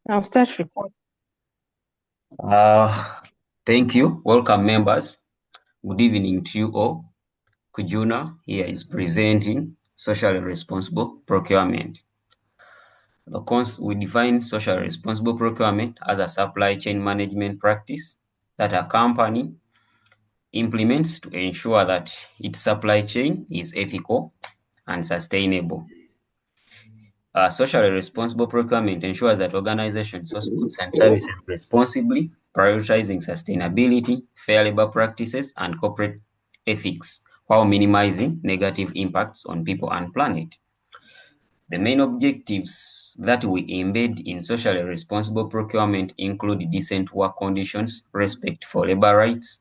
I'll start report. Thank you. Welcome, members. Good evening to you all. Kujuna here is presenting socially responsible procurement. We define socially responsible procurement as a supply chain management practice that a company implements to ensure that its supply chain is ethical and sustainable. Socially responsible procurement ensures that organizations source goods and services responsibly, prioritizing sustainability, fair labor practices, and corporate ethics, while minimizing negative impacts on people and planet. The main objectives that we embed in socially responsible procurement include decent work conditions, respect for labor rights,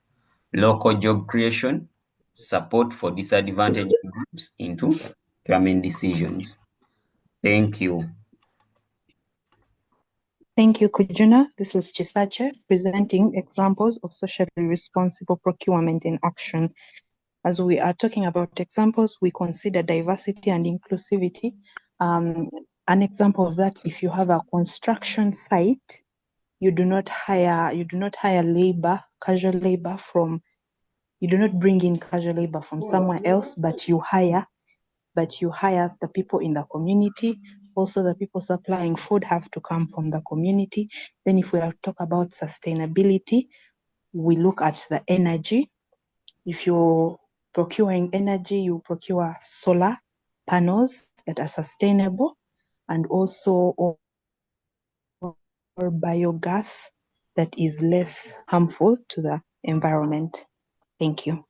local job creation, support for disadvantaged groups into procurement decisions. Thank you. Thank you, Kujuna. This is Chisache presenting examples of socially responsible procurement in action. As we are talking about examples, we consider diversity and inclusivity. An example of that, if you have a construction site, you do not hire labor, casual labor you do not bring in casual labor from somewhere else, but you hire the people in the community. Also, the people supplying food have to come from the community. Then if we are talk about sustainability, we look at the energy. If you're procuring energy, you procure solar panels that are sustainable, and also or biogas that is less harmful to the environment. Thank you.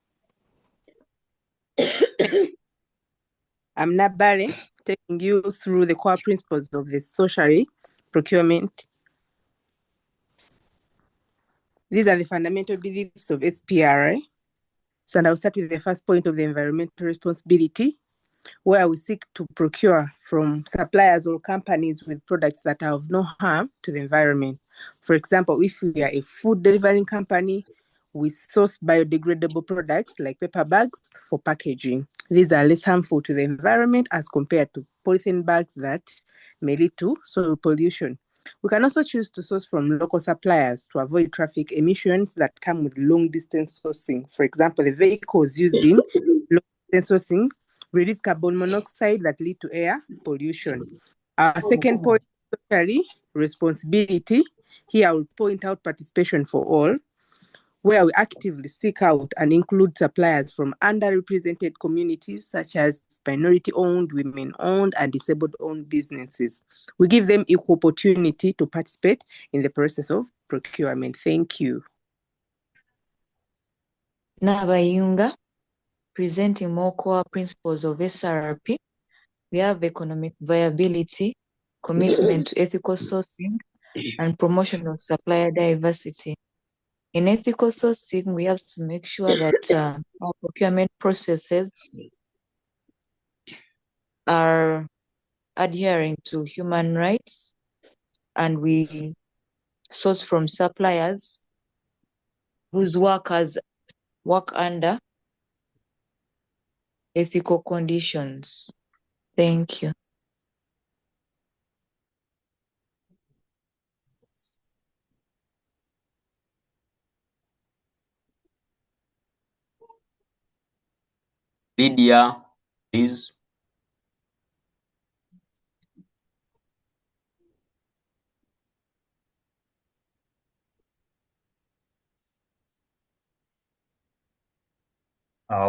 I'm Nabare, taking you through the core principles of the socially procurement. These are the fundamental beliefs of SPRI. So I'll start with the first point of the environmental responsibility, where we seek to procure from suppliers or companies with products that are of no harm to the environment. For example, if we are a food delivering company, we source biodegradable products like paper bags for packaging. These are less harmful to the environment as compared to polythene bags that may lead to soil pollution. We can also choose to source from local suppliers to avoid traffic emissions that come with long-distance sourcing. For example, the vehicles used in long-distance sourcing release carbon monoxide that lead to air pollution. Our second point, socially responsibility. Here I will point out participation for all, where we actively seek out and include suppliers from underrepresented communities such as minority-owned, women-owned, and disabled-owned businesses. We give them equal opportunity to participate in the process of procurement. Thank you. Nabayunga, presenting more core principles of SRP. We have economic viability, commitment to ethical sourcing, and promotion of supplier diversity. In ethical sourcing, we have to make sure that our procurement processes are adhering to human rights, and we source from suppliers whose workers work under ethical conditions. Thank you. Lydia, please.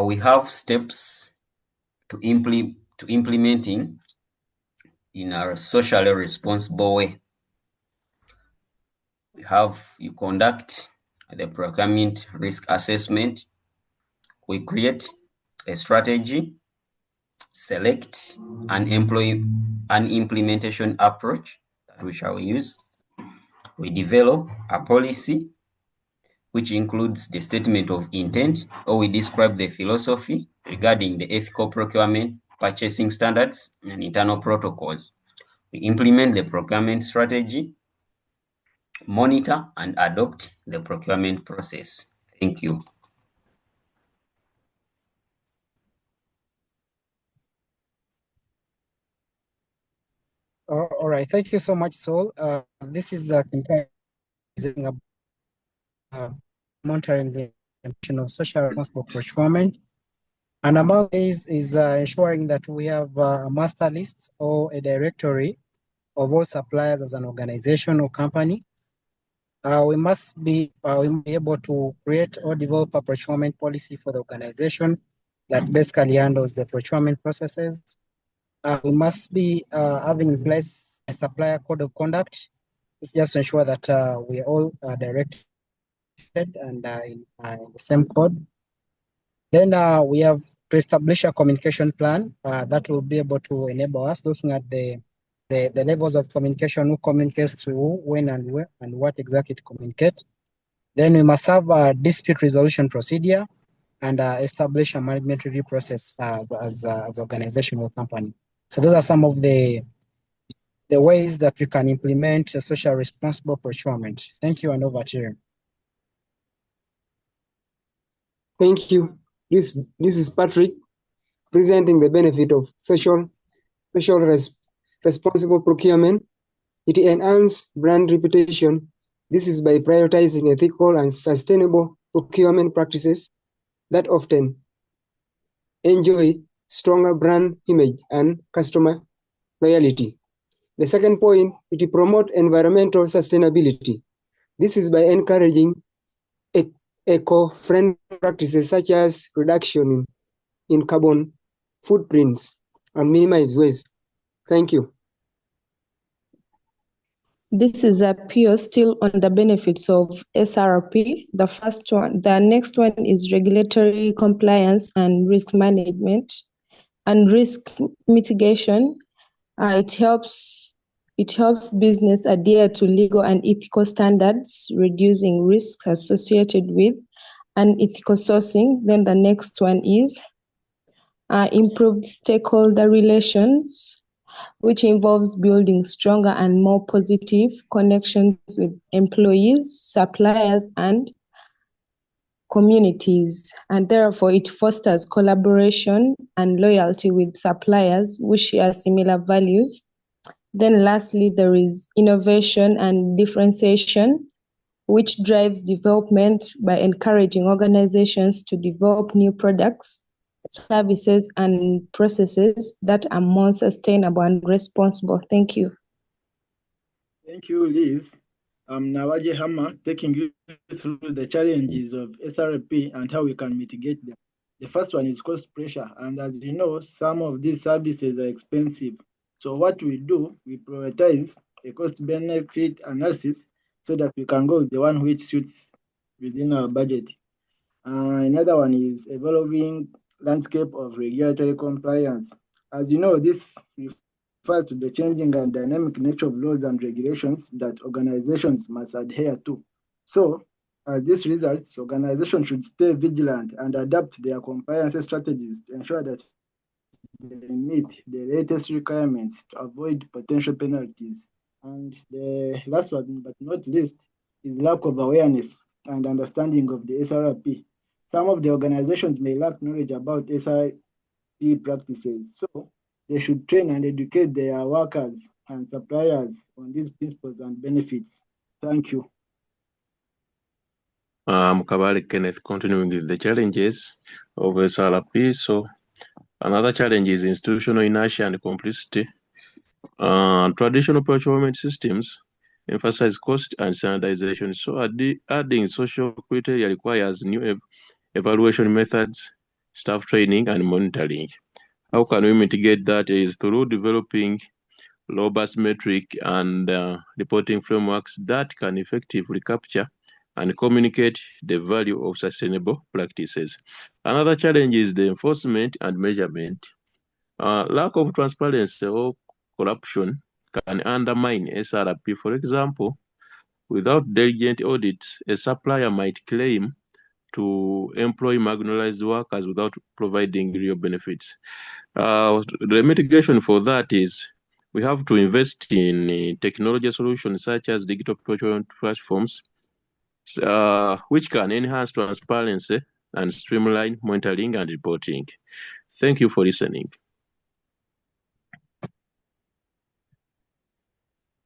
We have steps to implementing in a socially responsible way. You conduct the procurement risk assessment. We create a strategy, select an implementation approach that we shall use. We develop a policy which includes the statement of intent, or we describe the philosophy regarding the ethical procurement, purchasing standards, and internal protocols. We implement the procurement strategy, monitor and adopt the procurement process. Thank you. All right, thank you so much, Saul. This is a campaign monitoring the implementation of social responsible procurement. And among these is ensuring that we have a master list or a directory of all suppliers as an organization or company. We must be able to create or develop a procurement policy for the organization that basically handles the procurement processes. We must be having in place a supplier code of conduct. It's just to ensure that we are all directed and in the same code. Then we have to establish a communication plan that will be able to enable us looking at the levels of communication, who communicates to who, when and where, and what exactly to communicate. Then we must have a dispute resolution procedure and establish a management review process as organization or company. So those are some of the ways that we can implement a social responsible procurement. Thank you, and over to you. Thank you. This is Patrick presenting the benefit of social responsible procurement. It enhances brand reputation. This is by prioritizing ethical and sustainable procurement practices that often enjoy stronger brand image and customer loyalty. The second point, it promotes environmental sustainability. This is by encouraging eco-friendly practices such as reduction in carbon footprints and minimize waste. Thank you. This is a Pio still on the benefits of SRP. The next one is regulatory compliance and risk management and risk mitigation. It helps business adhere to legal and ethical standards, reducing risks associated with unethical sourcing. Then the next one is improved stakeholder relations, which involves building stronger and more positive connections with employees, suppliers, and communities. And therefore, it fosters collaboration and loyalty with suppliers who share similar values. Then lastly, there is innovation and differentiation, which drives development by encouraging organizations to develop new products, services, and processes that are more sustainable and responsible. Thank you. Thank you, Liz. I'm Nawaje Hammer, taking you through the challenges of SRP and how we can mitigate them. The first one is cost pressure. And as you know, some of these services are expensive. So what we do, we prioritize a cost-benefit analysis so that we can go with the one which suits within our budget. Another one is evolving landscape of regulatory compliance. As you know, this refers to the changing and dynamic nature of laws and regulations that organizations must adhere to. So, as this results, organizations should stay vigilant and adapt their compliance strategies to ensure that they meet the latest requirements to avoid potential penalties. And the last one, but not least, is lack of awareness and understanding of the SRP. Some of the organizations may lack knowledge about SRP practices, so they should train and educate their workers and suppliers on these principles and benefits. Thank you. Kabale Kenneth, continuing with the challenges of SRP. So another challenge is institutional inertia and complexity. Traditional procurement systems emphasize cost and standardization. So adding social criteria requires new evaluation methods, staff training, and monitoring. How can we mitigate that? Is through developing robust metric and reporting frameworks that can effectively capture and communicate the value of sustainable practices. Another challenge is the enforcement and measurement. Lack of transparency or corruption can undermine SRP. For example, without diligent audits, a supplier might claim to employ marginalized workers without providing real benefits. The mitigation for that is we have to invest in technology solutions such as digital procurement platforms, which can enhance transparency and streamline monitoring and reporting. Thank you for listening.